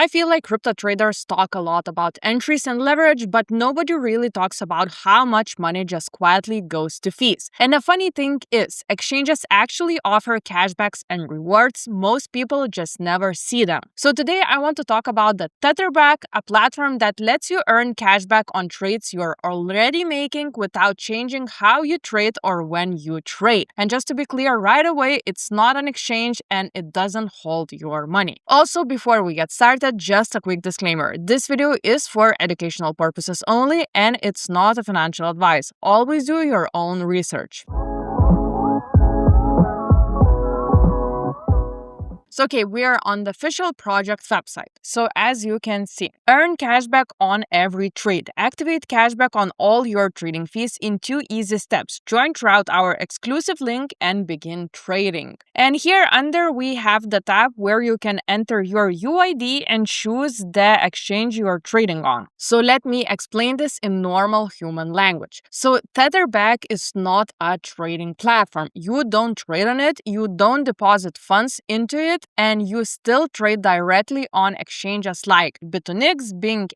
I feel like crypto traders talk a lot about entries and leverage, but nobody really talks about how much money just quietly goes to fees. And the funny thing is, exchanges actually offer cashbacks and rewards. Most people just never see them. So today I want to talk about the TetherBack, a platform that lets you earn cashback on trades you're already making without changing how you trade or when you trade. And just to be clear right away, it's not an exchange and it doesn't hold your money. Also, before we get started, just a quick disclaimer. This video is for educational purposes only and it's not a financial advice. Always do your own research. So, okay, we are on the official project website. So as you can see, earn cashback on every trade. Activate cashback on all your trading fees in 2 easy steps. Join throughout our exclusive link and begin trading. And here under we have the tab where you can enter your UID and choose the exchange you are trading on. So let me explain this in normal human language. So TetherBack is not a trading platform. You don't trade on it, you don't deposit funds into it, and you still trade directly on exchanges like Bitunix, Bingx,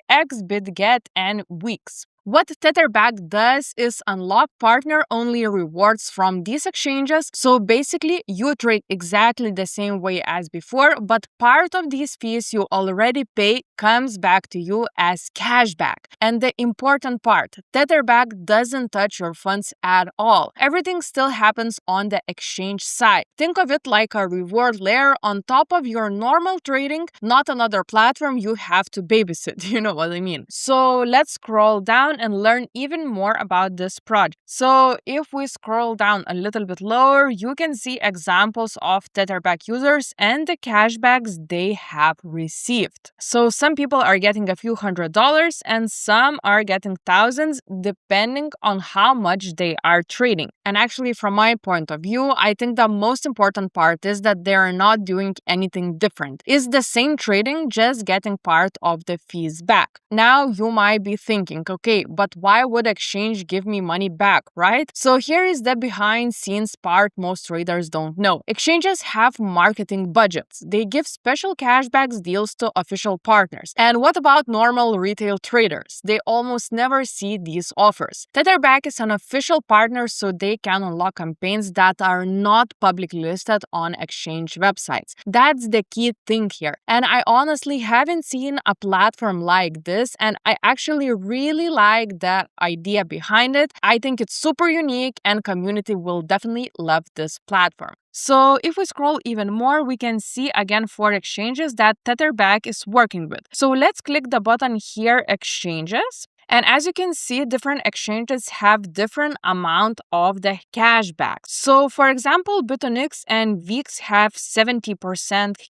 Bitget, and Weex. What TetherBack does is unlock partner-only rewards from these exchanges. So basically, you trade exactly the same way as before, but part of these fees you already pay comes back to you as cashback. And the important part, TetherBack doesn't touch your funds at all. Everything still happens on the exchange side. Think of it like a reward layer on top of your normal trading, not another platform you have to babysit. You know what I mean? So let's scroll down and learn even more about this project. So if we scroll down a little bit lower, you can see examples of TetherBack users and the cashbacks they have received. So some people are getting a few $100s and some are getting thousands depending on how much they are trading. And actually, from my point of view, I think the most important part is that they are not doing anything different. It's the same trading, just getting part of the fees back. Now you might be thinking, okay, but why would exchange give me money back, right? So here is the behind scenes part most traders don't know. Exchanges have marketing budgets. They give special cashbacks deals to official partners. And what about normal retail traders? They almost never see these offers. TetherBack is an official partner, so they can unlock campaigns that are not publicly listed on exchange websites. That's the key thing here. And I honestly haven't seen a platform like this, and I actually really like that idea behind it. I think it's super unique and community will definitely love this platform. So if we scroll even more, we can see again 4 exchanges that TetherBack is working with. So let's click the button here, exchanges. And as you can see, different exchanges have different amount of the cashback. So for example, Bitunix and Weex have 70%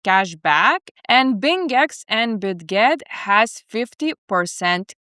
cashback and Bingx and Bitget has 50%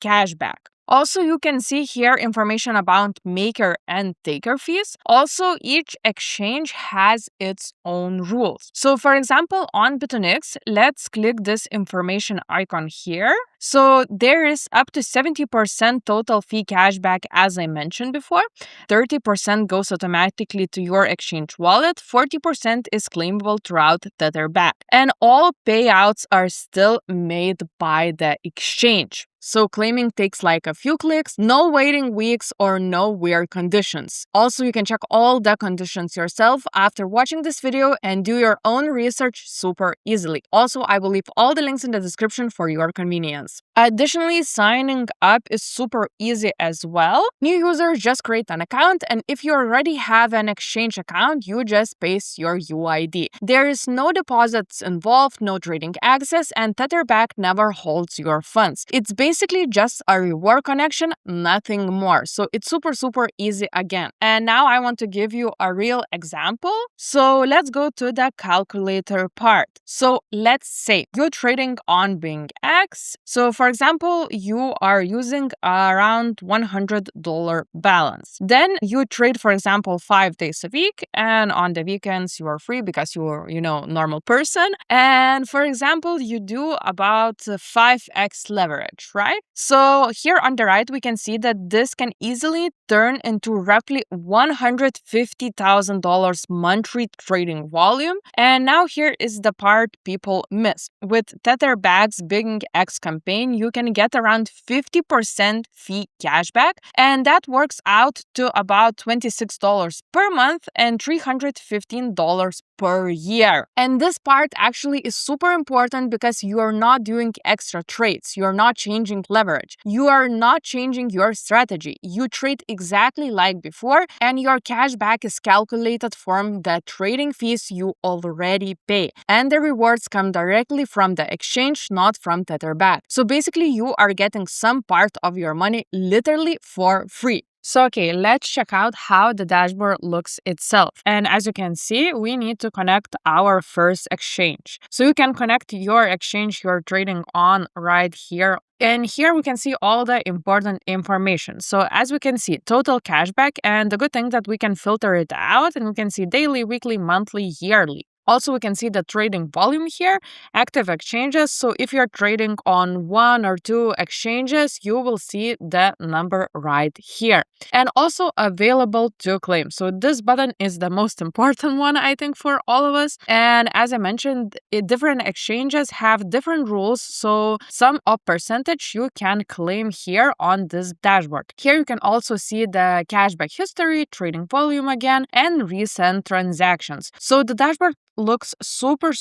cashback. Also, you can see here information about maker and taker fees. Also, each exchange has its own rules. So for example, on Bitunix, let's click this information icon here. So there is up to 70% total fee cashback as I mentioned before. 30% goes automatically to your exchange wallet. 40% is claimable throughout TetherBack. And all payouts are still made by the exchange. So claiming takes like a few clicks, no waiting weeks or no weird conditions. Also, you can check all the conditions yourself after watching this video and do your own research super easily. Also, I will leave all the links in the description for your convenience. Additionally, signing up is super easy as well. New users just create an account, and if you already have an exchange account, you just paste your UID. There is no deposits involved, no trading access, and TetherBack never holds your funds. It's basically just a reward connection, nothing more. So it's super easy again. And now I want to give you a real example. So let's go to the calculator part. So let's say you're trading on Bingx. So for example, you are using around $100 balance. Then you trade, for example, 5 days a week, and on the weekends you are free because you're, normal person. And for example, you do about 5x leverage, right? right? So here on the right, we can see that this can easily turn into roughly $150,000 monthly trading volume. And now here is the part people miss. With TetherBack's Bingx campaign, you can get around 50% fee cashback, and that works out to about $26 per month and $315 per year. And this part actually is super important because you are not doing extra trades. You are not changing leverage. You are not changing your strategy. You trade exactly like before, and your cashback is calculated from the trading fees you already pay. And the rewards come directly from the exchange, not from TetherBack. So basically, you are getting some part of your money literally for free. So, okay, let's check out how the dashboard looks itself. And as you can see, we need to connect our first exchange. So you can connect your exchange you're trading on right here. And here we can see all the important information. So as we can see, total cashback, and the good thing that we can filter it out, and we can see daily, weekly, monthly, yearly. Also, we can see the trading volume here, active exchanges. So if you're trading on 1 or 2 exchanges, you will see the number right here. And also available to claim. So this button is the most important one, I think, for all of us. And as I mentioned, different exchanges have different rules. So some of percentage you can claim here on this dashboard. Here you can also see the cashback history, trading volume again, and recent transactions. So the dashboard looks super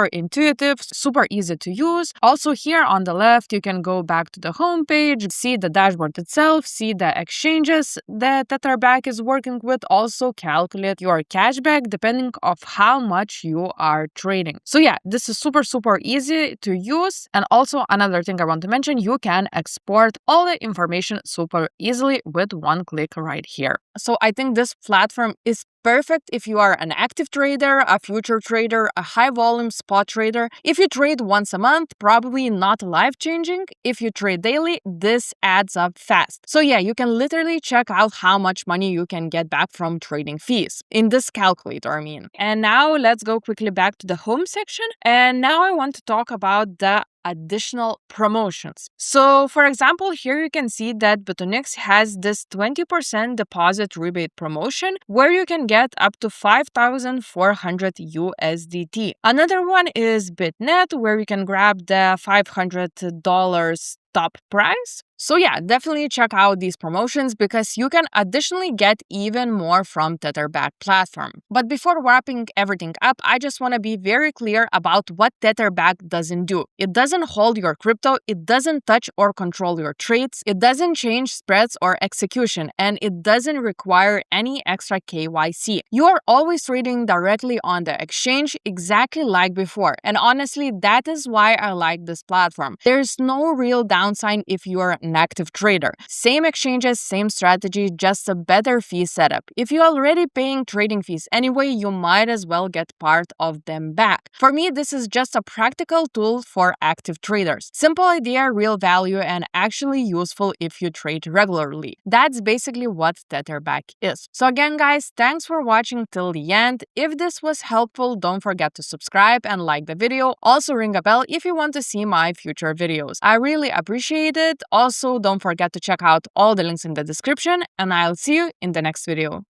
intuitive, super easy to use. Also here on the left, you can go back to the home page, see the dashboard itself, see the exchanges that TetherBack is working with, also calculate your cashback depending of how much you are trading. So yeah, this is super easy to use. And also another thing I want to mention, you can export all the information super easily with one click right here. So I think this platform is perfect if you are an active trader, a future trader, a high volume spot trader. If you trade once a month, probably not life-changing. If you trade daily, this adds up fast. So yeah, you can literally check out how much money you can get back from trading fees in this calculator, I mean. And now let's go quickly back to the home section. And now I want to talk about the additional promotions. So for example, here you can see that Bitunix has this 20% deposit rebate promotion where you can get up to 5,400 USDT. Another one is Bitnet where you can grab the $500 top price. So yeah, definitely check out these promotions because you can additionally get even more from TetherBack platform. But before wrapping everything up, I just want to be very clear about what TetherBack doesn't do. It doesn't hold your crypto, it doesn't touch or control your trades, it doesn't change spreads or execution, and it doesn't require any extra KYC. You are always trading directly on the exchange exactly like before. And honestly, that is why I like this platform. There's no real downside if you are an active trader. Same exchanges, same strategy, just a better fee setup. If you're already paying trading fees anyway, you might as well get part of them back. For me, this is just a practical tool for active traders. Simple idea, real value, and actually useful if you trade regularly. That's basically what TetherBack is. So again, guys, thanks for watching till the end. If this was helpful, don't forget to subscribe and like the video. Also ring a bell if you want to see my future videos. I really appreciate it. Also, don't forget to check out all the links in the description, and I'll see you in the next video.